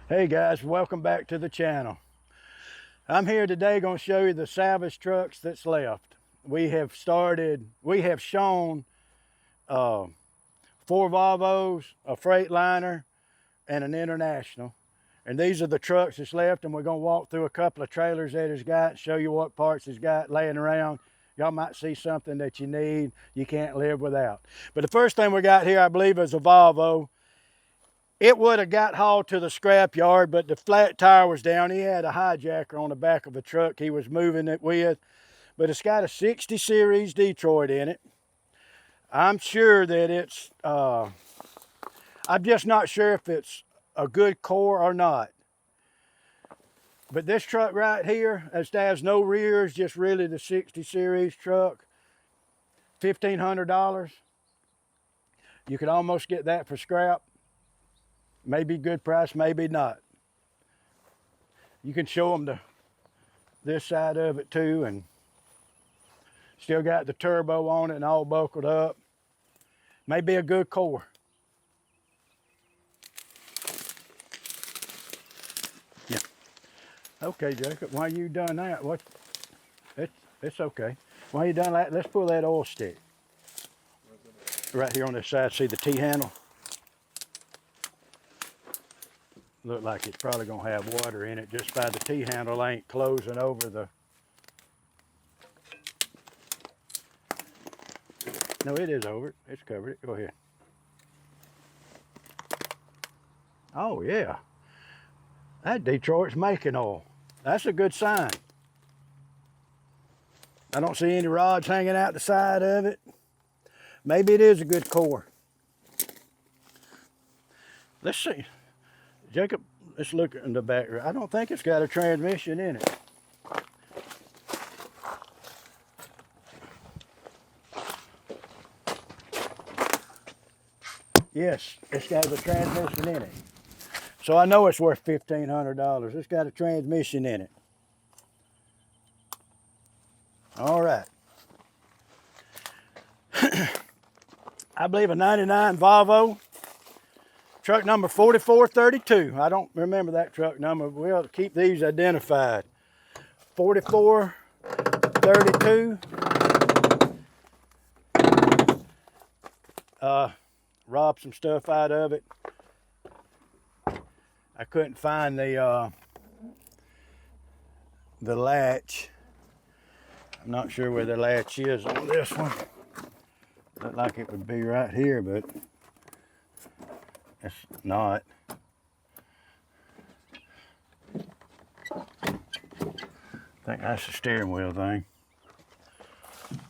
Hey guys, welcome back to the channel. I'm here today going to show you the salvage trucks that's left. We have shown 4 Volvos, a Freightliner, and an International. And these are the trucks that's left, and we're going to walk through a couple of trailers that it's got, show you what parts it's got laying around. Y'all might see something that you need, you can't live without. But the first thing we got here, I believe, is a Volvo. It would have got hauled to the scrap yard, but the flat tire was down. He had a hijacker on the back of the truck he was moving it with. But it's got a 60 series Detroit in it. I'm sure that it's, I'm just not sure if it's a good core or not. But this truck right here, it has no rears, just really the 60 series truck. $1,500. You could almost get that for scrap. Maybe good price, maybe not. You can show them this side of it too, and still got the turbo on it and all buckled up. Maybe a good core. Yeah. Okay, Jacob, while you done that, it's okay. While you done that, let's pull that oil stick. Right here on this side, see the T-handle? Look like it's probably gonna have water in it just by the T-handle ain't closing over the... No, it is over it. It's covered it. Go ahead. Oh yeah. That Detroit's making oil. That's a good sign. I don't see any rods hanging out the side of it. Maybe it is a good core. Let's see. Jacob, let's look in the back. I don't think it's got a transmission in it. Yes, it's got a transmission in it. So I know it's worth $1,500. It's got a transmission in it. All right. I believe a 99 Volvo. Truck number 4432. I don't remember that truck number. We'll keep these identified. 4432. Robbed some stuff out of it. I couldn't find the latch. I'm not sure where the latch is on this one. Looked like it would be right here, but it's not. I think that's the steering wheel thing.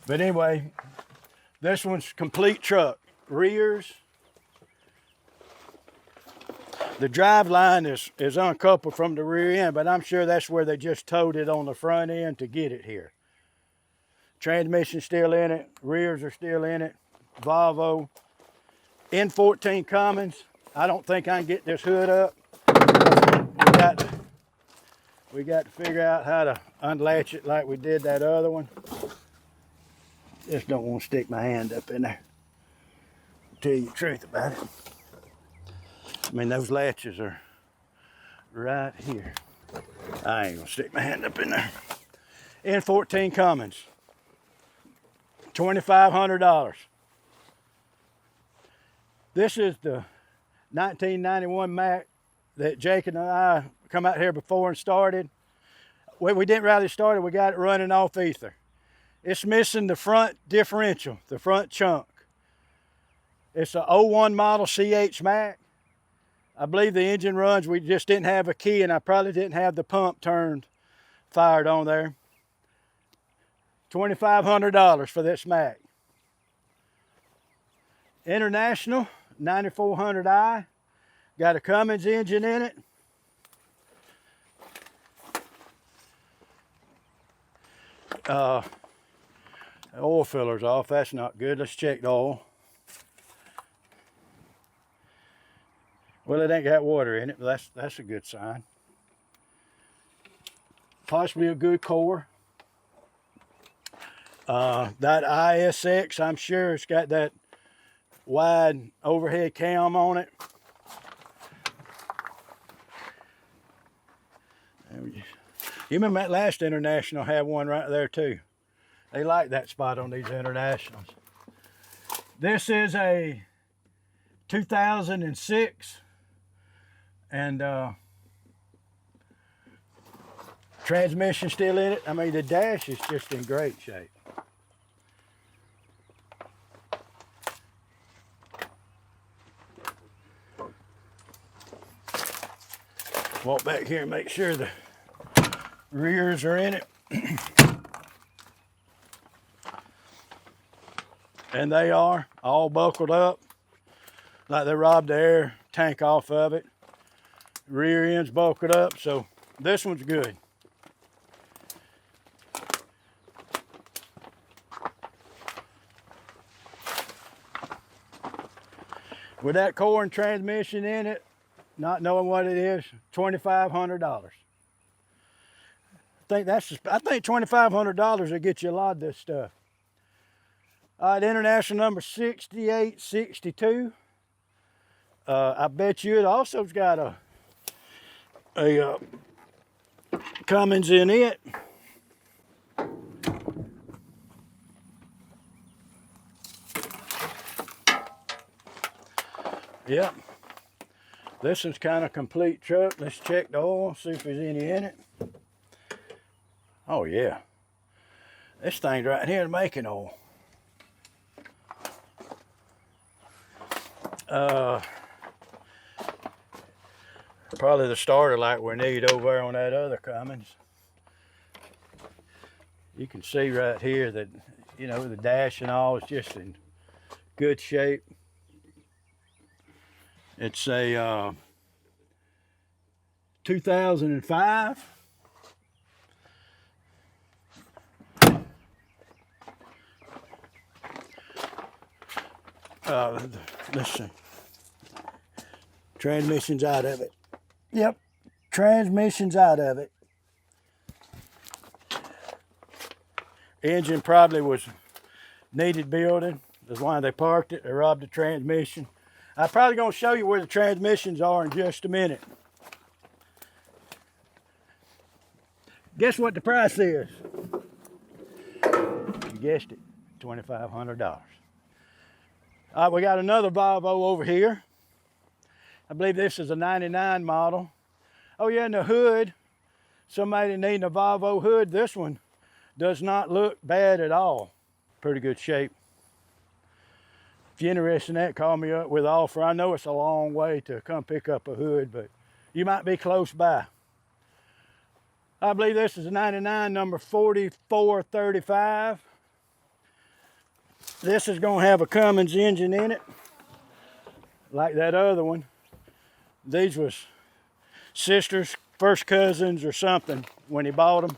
But anyway, this one's complete truck. Rears. The drive line is uncoupled from the rear end, but I'm sure that's where they just towed it on the front end to get it here. Transmission's still in it. Rears are still in it. Volvo. N14 Cummins. I don't think I can get this hood up. We got to figure out how to unlatch it like we did that other one. Just don't want to stick my hand up in there. Tell you the truth about it. I mean, those latches are right here. I ain't gonna stick my hand up in there. N14 Cummins. $2,500. This is the 1991 Mac that Jake and I come out here before and started. Well, we didn't really start it, we got it running off ether. It's missing the front differential, the front chunk. It's a 01 model CH Mac. I believe the engine runs, we just didn't have a key, and I probably didn't have the pump fired on there. $2,500 for this Mac. International 9400i. Got a Cummins engine in it. The oil filler's off. That's not good. Let's check the oil. Well, it ain't got water in it, but that's a good sign. Possibly a good core. That ISX, I'm sure it's got that wide overhead cam on it. You remember that last International had one right there too. They like that spot on these Internationals. This is a 2006 and transmission still in it. I mean, the dash is just in great shape. Walk back here and make sure the rears are in it. And they are all buckled up, like they robbed the air tank off of it. Rear end's buckled up, so this one's good. With that core and transmission in it, not knowing what it is, $2,500. I think $2,500 will get you a lot of this stuff. All right, International number 6862. I bet you it also's got a Cummins in it. Yep. This one's kind of complete truck. Let's check the oil, see if there's any in it. Oh yeah. This thing's right here making oil. Probably the starter light we need over there on that other Cummins. You can see right here that, you know, the dash and all is just in good shape. It's a 2005. Let's see. Transmission's out of it. Yep, transmission's out of it. Engine probably was needed building. That's why they parked it. They robbed the transmission. I'm probably going to show you where the transmissions are in just a minute. Guess what the price is? You guessed it, $2,500. All right, we got another Volvo over here. I believe this is a 99 model. Oh yeah, and the hood, somebody needing a Volvo hood, this one does not look bad at all. Pretty good shape. If you're interested in that, call me up with an offer. I know it's a long way to come pick up a hood, but you might be close by. I believe this is a 99, number 4435. This is going to have a Cummins engine in it, like that other one. These was sisters, first cousins or something when he bought them.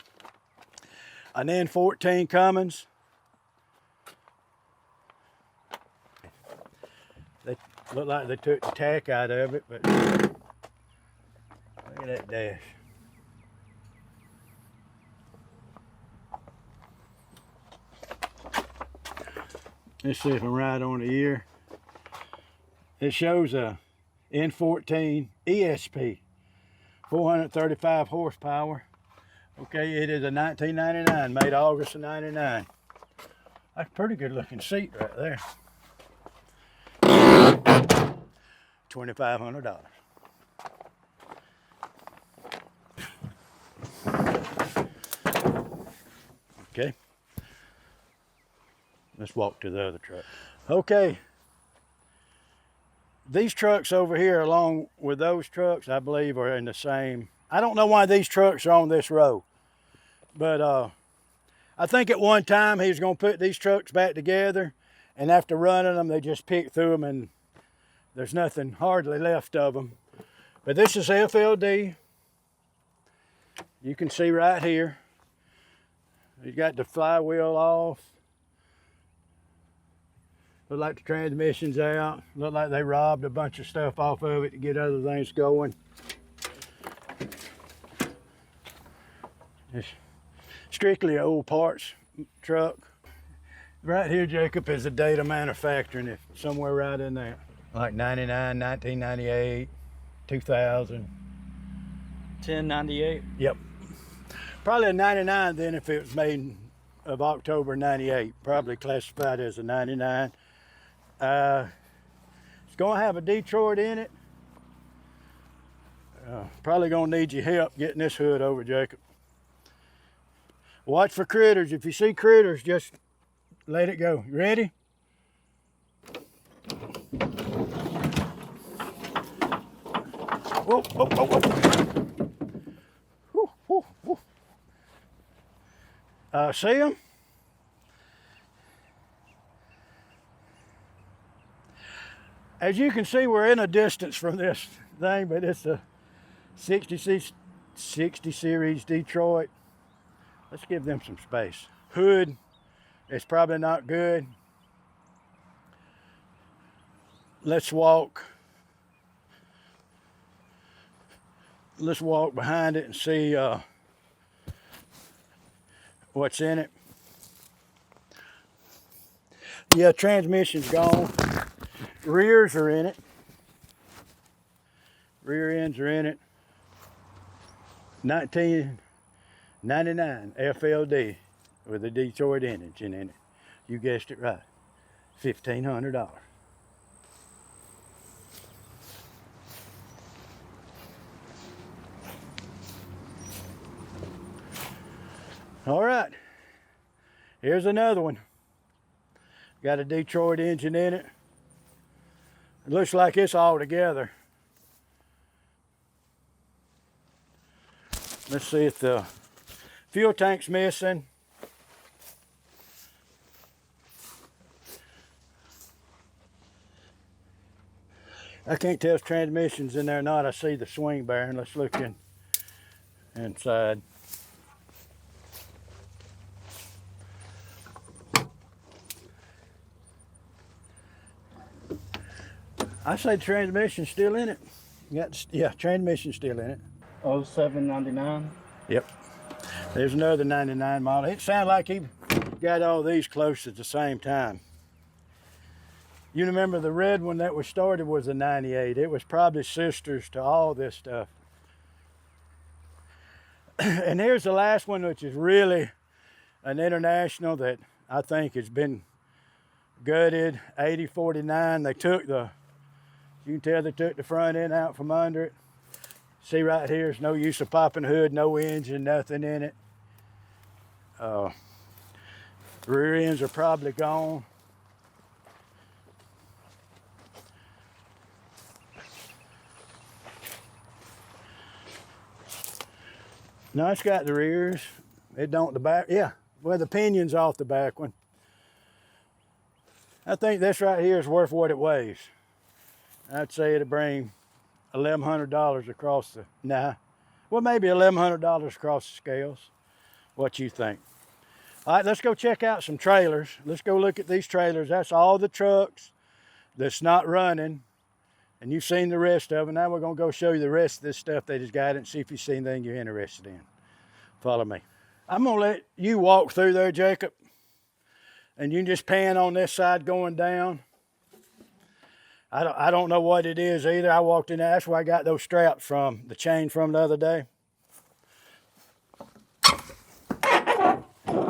An N14 Cummins. They look like they took the tack out of it, but look at that dash. Let's see if I'm right on the year. It shows a N14 ESP, 435 horsepower. Okay, it is a 1999, made August of 99. That's a pretty good looking seat right there. $2,500. Okay. Let's walk to the other truck. Okay. These trucks over here, along with those trucks, I believe are in the same. I don't know why these trucks are on this row, but I think at one time he was going to put these trucks back together, and after running them, they just picked through them, and there's nothing hardly left of them. But this is FLD. You can see right here. You got the flywheel off. Look like the transmission's out. Look like they robbed a bunch of stuff off of it to get other things going. It's strictly an old parts truck. Right here, Jacob, is the date of manufacturing, if somewhere right in there. Like 99, 1998, 2000. 1098. Yep. Probably a 99 then if it was made of October 98. Probably classified as a 99. It's gonna have a Detroit in it. Probably gonna need your help getting this hood over, Jacob. Watch for critters. If you see critters, just let it go. You ready? Whoa, whoa, whoa, whoa. Woo, woo, woo. See them? As you can see, we're in a distance from this thing, but it's a 60 series Detroit. Let's give them some space. Hood is probably not good. Let's walk behind it and see what's in it. Yeah, transmission's gone. Rears are in it. Rear ends are in it. 1999 FLD with a Detroit engine in it. You guessed it right. $1,500. All right, here's another one. Got a Detroit engine in it. It looks like it's all together. Let's see if the fuel tank's missing. I can't tell if transmission's in there or not. I see the swing bearing. Let's look inside. I say the transmission's still in it. Yeah, transmission's still in it. 0799. Yep. There's another 99 model. It sounded like he got all these close at the same time. You remember the red one that was started was a 98. It was probably sisters to all this stuff. And here's the last one, which is really an international that I think has been gutted. 8049. They took you can tell they took the front end out from under it. See right here, there's no use of popping hood, no engine, nothing in it. Rear ends are probably gone. No, it's got the rears. It don't the back. Yeah, well, the pinion's off the back one. I think this right here is worth what it weighs. I'd say it'd bring $1,100 across the, well, maybe $1,100 across the scales. What you think? All right, let's go check out some trailers. Let's go look at these trailers. That's all the trucks that's not running. And you've seen the rest of them. Now we're gonna go show you the rest of this stuff they just got and see if you see anything you're interested in. Follow me. I'm gonna let you walk through there, Jacob. And you can just pan on this side going down. I don't know what it is either. I walked in there. That's where I got those straps from, the chain from the other day.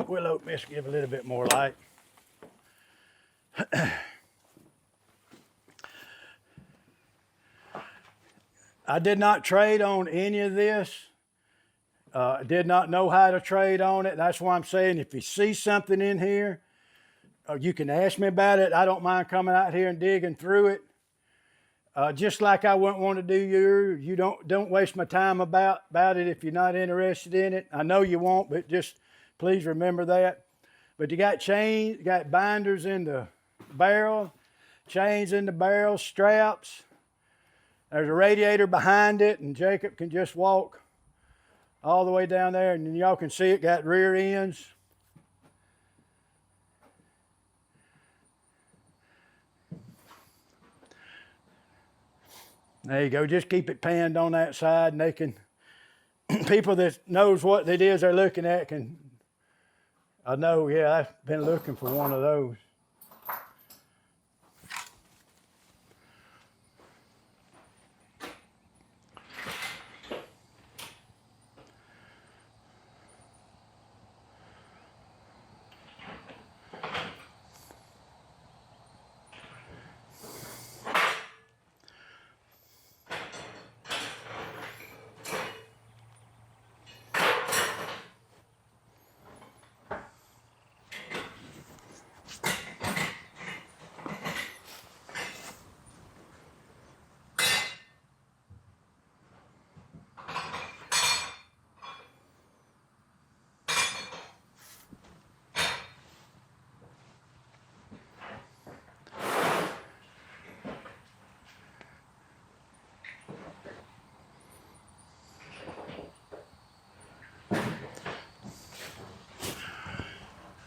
We'll open this, give a little bit more light. I did not trade on any of this. I did not know how to trade on it. That's why I'm saying if you see something in here, you can ask me about it. I don't mind coming out here and digging through it. Just like I wouldn't want to do you don't waste my time about it if you're not interested in it. I know you won't, but just please remember that. But you got chains, you got binders in the barrel, chains in the barrel, straps. There's a radiator behind it, and Jacob can just walk all the way down there, and y'all can see it got rear ends. There you go. Just keep it panned on that side, and they can, people that knows what it is they're looking at can, I know, yeah, I've been looking for one of those.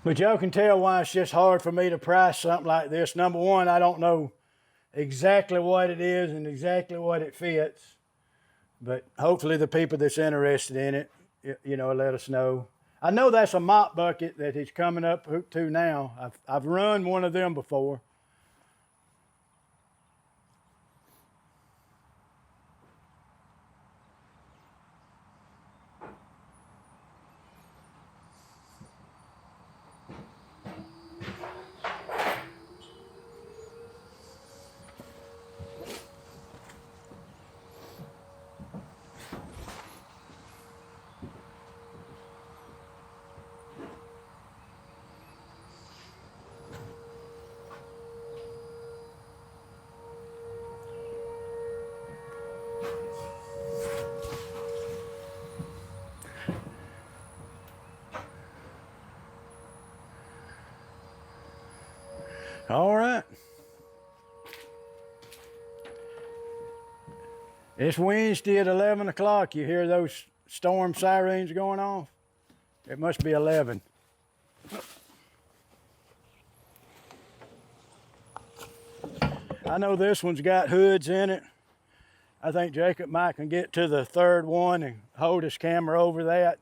But y'all can tell why it's just hard for me to price something like this. Number one, I don't know exactly what it is and exactly what it fits. But hopefully the people that's interested in it, you know, let us know. I know that's a mop bucket that he's coming up to now. I've run one of them before. All right. It's Wednesday at 11 o'clock. You hear those storm sirens going off? It must be 11. I know this one's got hoods in it. I think Jacob might can get to the third one and hold his camera over that.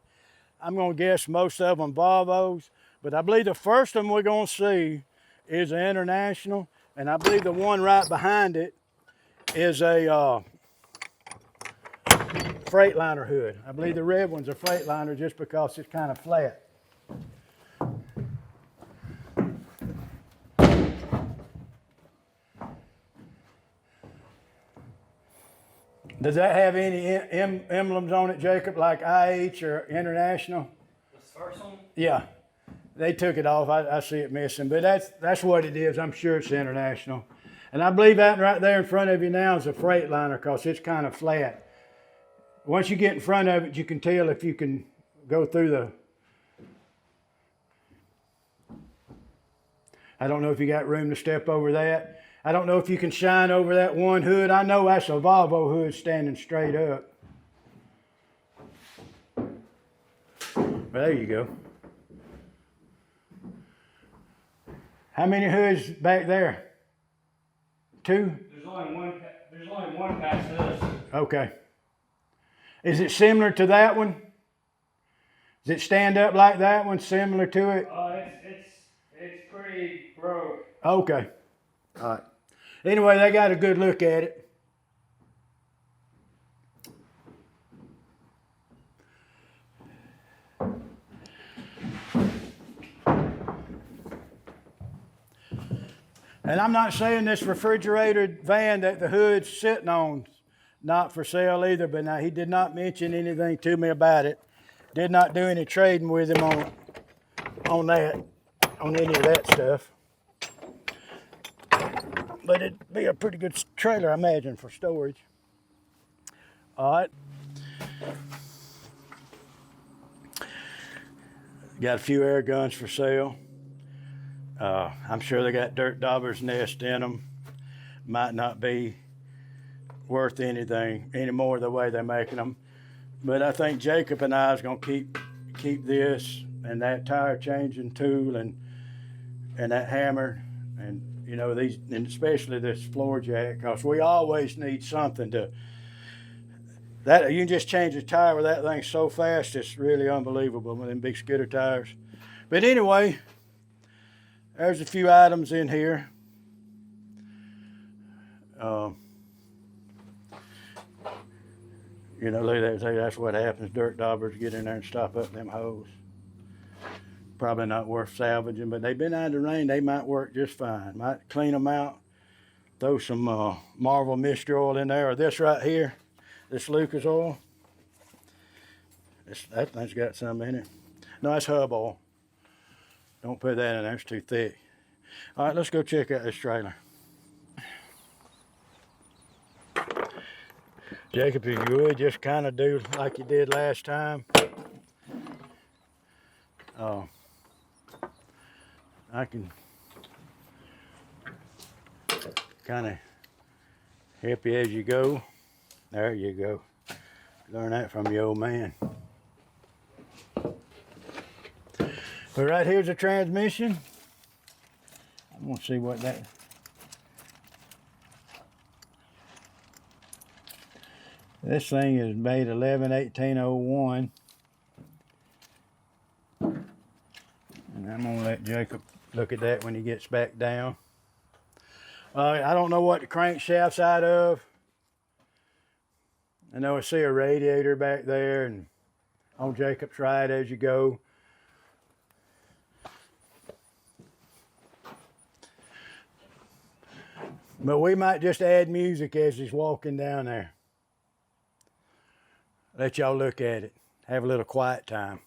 I'm going to guess most of them Volvos, but I believe the first one we're going to see is an International, and I believe the one right behind it is a Freightliner hood. I believe the red one's a Freightliner just because it's kind of flat. Does that have any emblems on it, Jacob, like IH or International? This first one? Yeah, they took it off. I see it missing, but that's what it is. I'm sure it's International. And I believe that right there in front of you now is a Freightliner because it's kind of flat. Once you get in front of it, you can tell if you can go through the... I don't know if you got room to step over that. I don't know if you can shine over that one hood. I know that's a Volvo hood standing straight up. Well, there you go. How many hoods back there? Two? There's only one past this. Okay. Is it similar to that one? Does it stand up like that one, similar to it? It's pretty broke. Okay. All right. Anyway, they got a good look at it. And I'm not saying this refrigerated van that the hood's sitting on not for sale either, but now he did not mention anything to me about it. Did not do any trading with him on any of that stuff. But it'd be a pretty good trailer, I imagine, for storage. All right. Got a few air guns for sale. I'm sure they got dirt dauber's nest in them. Might not be worth anything anymore the way they're making them. But I think Jacob and I is going to keep this and that tire changing tool and that hammer and, you know, these, and especially this floor jack, because we always need something to, that you can just change the tire with that thing so fast, it's really unbelievable with them big skidder tires. But anyway, there's a few items in here. You know, that's what happens. Dirt daubers get in there and stop up them holes. Probably not worth salvaging, but they've been out of the rain. They might work just fine. Might clean them out. Throw some Marvel Mystery Oil in there, or this right here, this Lucas oil. That thing's got some in it. No, that's hub oil. Don't put that in there, it's too thick. All right, let's go check out this trailer. Jacob, if you would, just kind of do like you did last time. I can kind of help you as you go. There you go. Learn that from your old man. But right here's a transmission. I'm gonna see what that. This thing is made 11/18/01. And I'm gonna let Jacob look at that when he gets back down. I don't know what the crankshaft's out of. I know I see a radiator back there, and on Jacob's right as you go. But we might just add music as he's walking down there. Let y'all look at it. Have a little quiet time.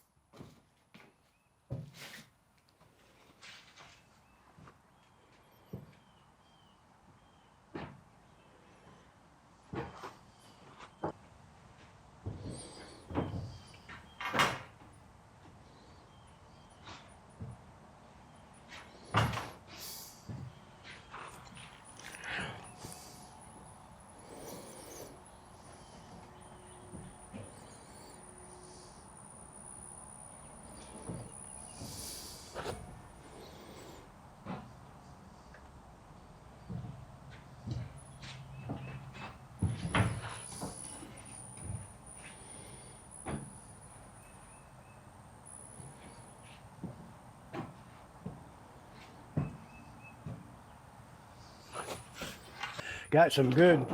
Got some good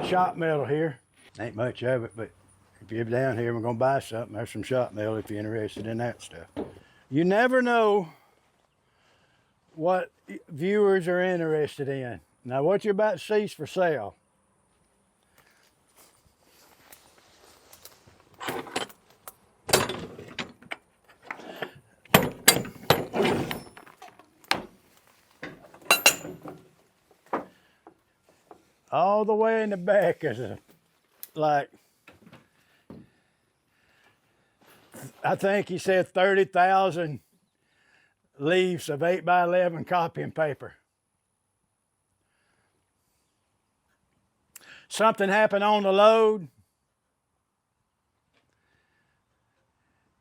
shop metal here. Ain't much of it, but if you're down here and we're gonna buy something, there's some shop metal if you're interested in that stuff. You never know what viewers are interested in. Now what you're about to see is for sale. All the way in the back is I think he said 30,000 leaves of 8x11 copying paper. Something happened on the load.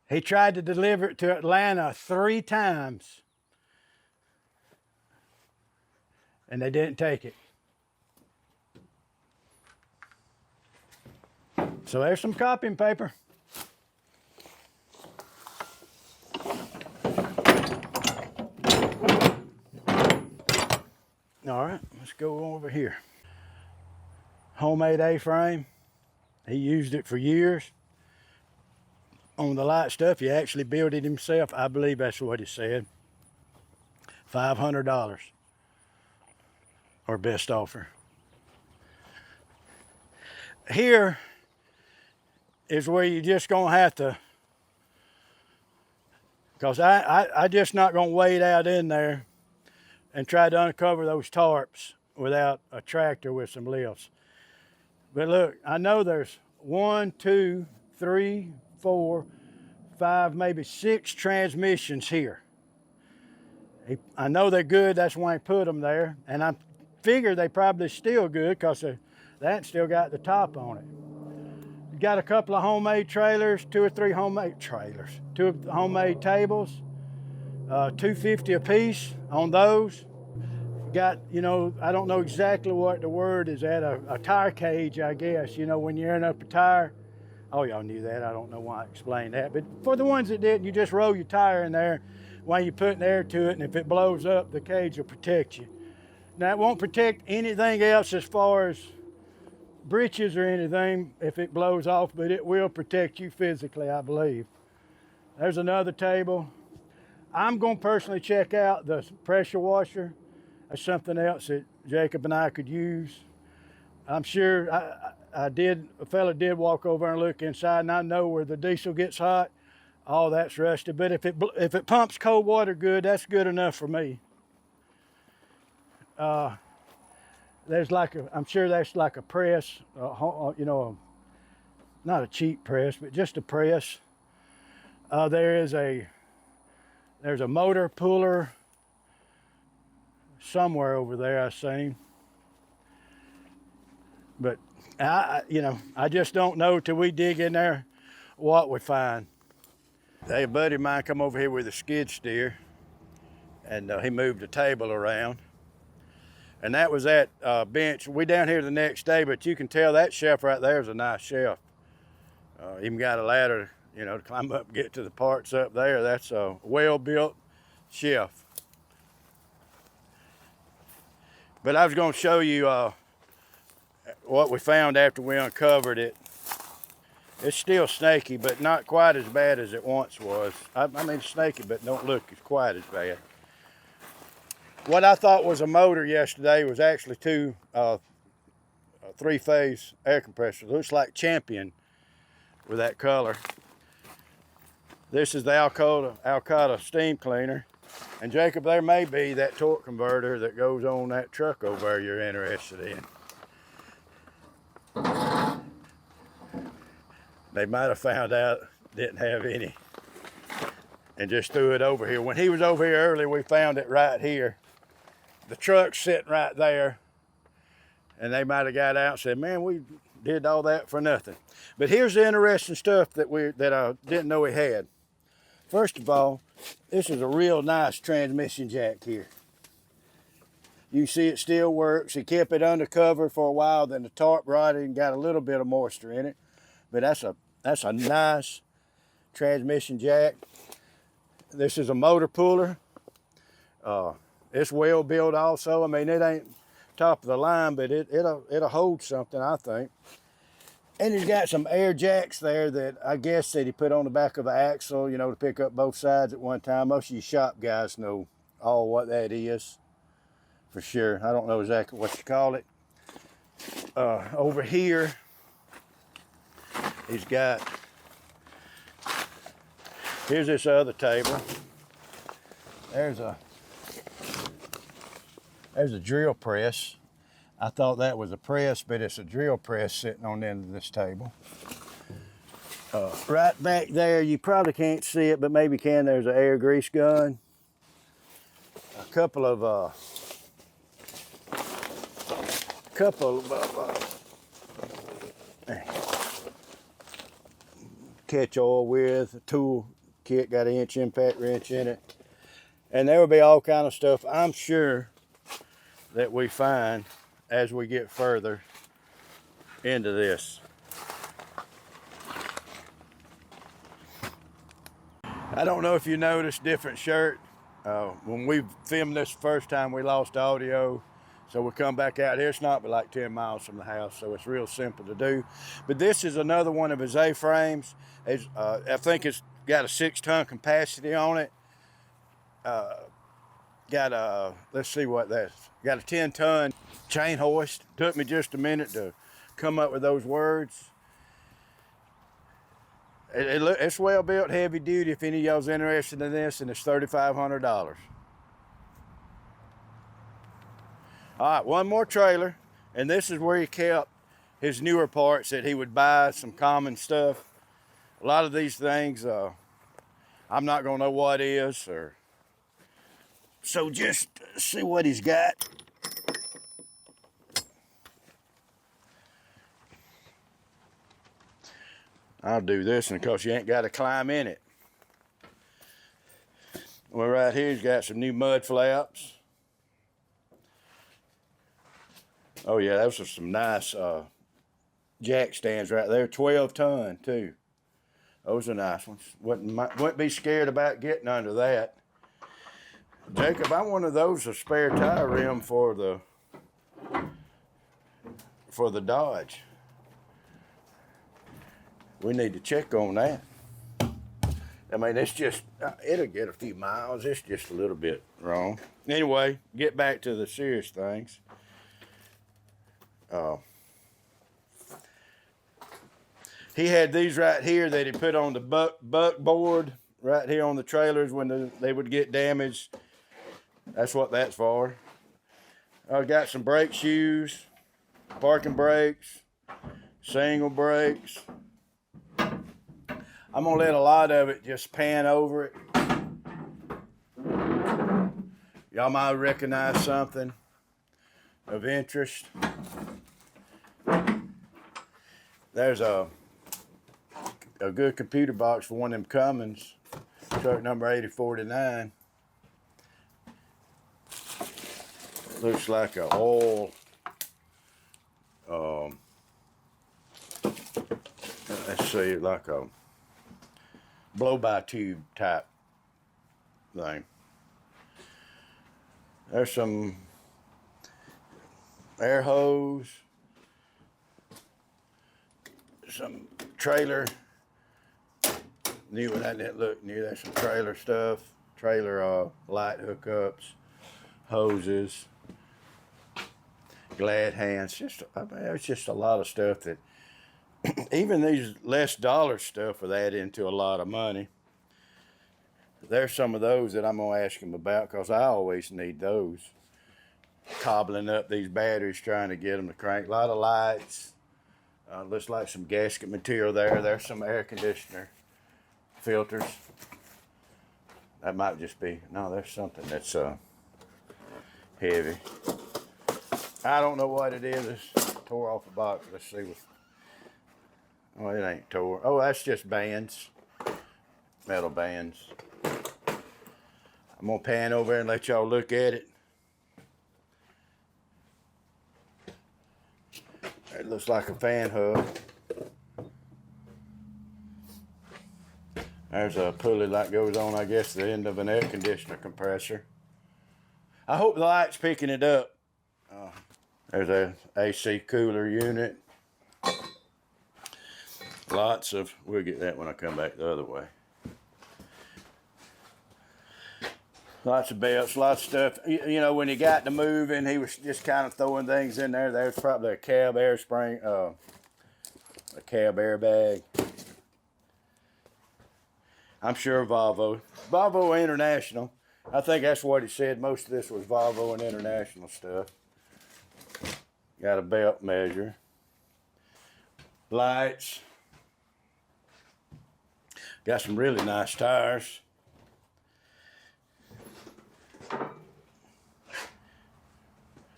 He tried to deliver it to Atlanta 3 times, and they didn't take it. So there's some copying paper. All right, let's go over here. Homemade A-frame. He used it for years. On the light stuff, he actually built it himself. I believe that's what he said. $500 or best offer. Here is where you're just gonna have to, because I just not gonna wade out in there and try to uncover those tarps without a tractor with some lifts. But look, I know there's 1, 2, 3, 4, 5, maybe 6 transmissions here. I know they're good, that's why I put them there, and I figure they probably still good because that still got the top on it. Got a couple of homemade trailers, 2 or 3 homemade trailers, 2 homemade tables, $250 a piece on those. Got, you know, I don't know exactly what the word is at, a tire cage, I guess, you know, when you're airing up a tire. Oh, y'all knew that, I don't know why I explained that, but for the ones that didn't, you just roll your tire in there while you're putting air to it, and if it blows up, the cage will protect you. Now, it won't protect anything else as far as britches or anything if it blows off, but it will protect you physically, I believe. There's another table. I'm going to personally check out the pressure washer. That's something else that Jacob and I could use. I'm sure a fella did walk over and look inside, and I know where the diesel gets hot, all that's rusted. But if it pumps cold water good, that's good enough for me. There's I'm sure that's like a press, you know, not a cheap press, but just a press. There's a motor puller somewhere over there, I seen. But you know, I just don't know till we dig in there what we find. Hey, a buddy of mine come over here with a skid steer, and he moved the table around. And that was that bench. We down here the next day, but you can tell that shelf right there is a nice shelf. Even got a ladder, you know, to climb up and get to the parts up there. That's a well-built shelf. But I was going to show you what we found after we uncovered it. It's still snaky, but not quite as bad as it once was. I mean, snaky, but don't look quite as bad. What I thought was a motor yesterday was actually two three-phase air compressors. Looks like Champion with that color. This is the Alcata steam cleaner. And Jacob, there may be that torque converter that goes on that truck over there you're interested in. They might have found out didn't have any and just threw it over here. When he was over here earlier, we found it right here. The truck's sitting right there, and they might have got out and said, man, we did all that for nothing. But here's the interesting stuff that I didn't know we had. First of all, this is a real nice transmission jack here. You see it still works. He kept it undercover for a while, then the tarp rotted and got a little bit of moisture in it. But that's a nice transmission jack. This is a motor puller. It's well built also. I mean, it ain't top of the line, but it'll hold something, I think. And he's got some air jacks there that I guess that he put on the back of the axle, you know, to pick up both sides at one time. Most of you shop guys know all what that is, for sure. I don't know exactly what you call it. Over here, he's got, here's this other table. There's a drill press. I thought that was a press, but it's a drill press sitting on the end of this table. Right back there, you probably can't see it, but maybe you can. There's an air grease gun. A couple of catch oil with, a tool kit, got an inch impact wrench in it. And there will be all kind of stuff, I'm sure, that we find as we get further into this. I don't know if you noticed different shirt. When we filmed this first time, we lost audio. So we come back out here. It's not but like 10 miles from the house, so it's real simple to do. But this is another one of his A-frames. I think it's got a 6-ton capacity on it. Got a, let's see what that's, got a 10-ton chain hoist. Took me just a minute to come up with those words. It's well built, heavy duty. If any of y'all's interested in this, and it's $3,500. All right, one more trailer, and this is where he kept his newer parts that he would buy, some common stuff. A lot of these things, I'm not gonna know what is, or so just see what he's got. I'll do this, and of course you ain't got to climb in it. Well, right here he's got some new mud flaps. Oh yeah, those are some nice jack stands right there. 12-ton too. Those are nice ones. Wouldn't be scared about getting under that. Jacob, I wanted those a spare tire rim for the Dodge. We need to check on that. I mean, it's just, it'll get a few miles. It's just a little bit wrong. Anyway, get back to the serious things. He had these right here that he put on the buck board right here on the trailers when they would get damaged. That's what that's for. I got some brake shoes, parking brakes, single brakes. I'm gonna let a lot of it just pan over it. Y'all might recognize something of interest. There's a good computer box for one of them Cummins Truck number 8049. Looks like a oil, let's see, like a blow-by tube type thing. There's some air hose, some trailer. New one, that didn't look new. There's some trailer stuff, trailer light hookups, hoses, glad hands. I mean, there's just a lot of stuff that even these less dollar stuff would add into a lot of money. There's some of those that I'm gonna ask him about because I always need those. Cobbling up these batteries, trying to get them to crank. A lot of lights. Looks like some gasket material there. There's some air conditioner filters. That might just be, no, there's something that's heavy. I don't know what it is. It's tore off the box. Let's see what. Oh, it ain't tore. Oh, that's just bands. Metal bands. I'm gonna pan over and let y'all look at it. It looks like a fan hub. There's a pulley that goes on, I guess, the end of an air conditioner compressor. I hope the light's picking it up. There's a AC cooler unit. Lots of, we'll get that when I come back the other way. Lots of belts, lots of stuff. You know, when he got to moving, he was just kind of throwing things in there. There's probably a cab air spring, a cab airbag. I'm sure Volvo International. I think that's what he said. Most of this was Volvo and International stuff. Got a belt measure. Lights. Got some really nice tires.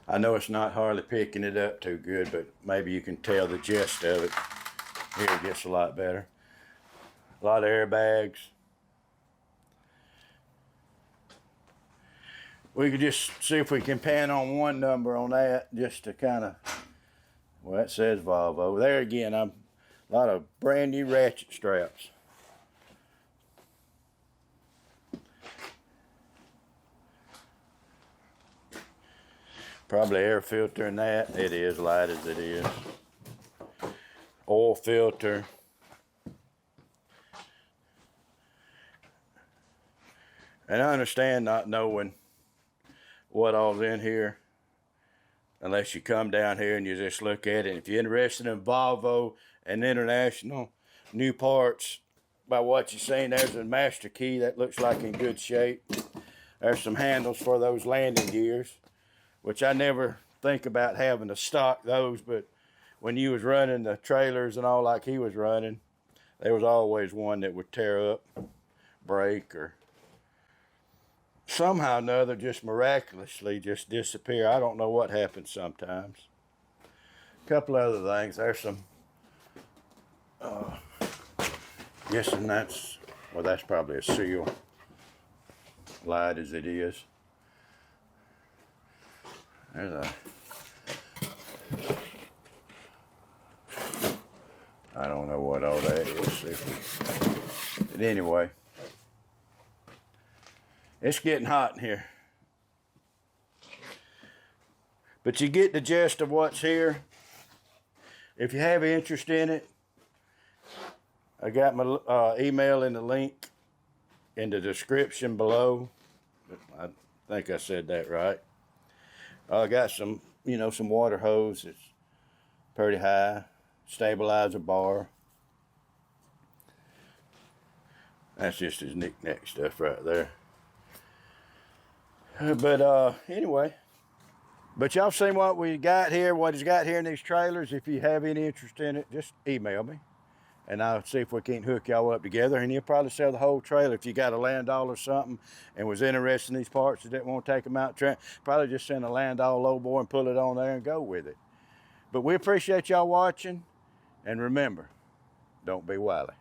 I know it's not hardly picking it up too good, but maybe you can tell the gist of it. Here it gets a lot better. A lot of airbags. We could just see if we can pan on one number on that just to kind of, well, that says Volvo. There again, a lot of brand new ratchet straps. Probably air filter in that. It is light as it is. Oil filter. And I understand not knowing what all's in here unless you come down here and you just look at it. And if you're interested in Volvo and International new parts, by what you're seeing, there's a master key that looks like in good shape. There's some handles for those landing gears, which I never think about having to stock those, but when you was running the trailers and all like he was running, there was always one that would tear up, break, or somehow or another just miraculously just disappear. I don't know what happens sometimes. A couple other things. There's some, guessing that's, well, that's probably a seal. Light as it is. There's a, I don't know what all that is. But anyway, it's getting hot in here. But you get the gist of what's here. If you have interest in it, I got my email in the link in the description below. I think I said that right. I got some, you know, some water hose. It's pretty high. Stabilizer bar. That's just his knick-knack stuff right there. But anyway, but y'all seen what we got here, what he's got here in these trailers. If you have any interest in it, just email me, and I'll see if we can't hook y'all up together. And he'll probably sell the whole trailer. If you got a Landau or something and was interested in these parts and didn't want to take them out, probably just send a Landau lowboy and pull it on there and go with it. But we appreciate y'all watching, and remember, don't be wily.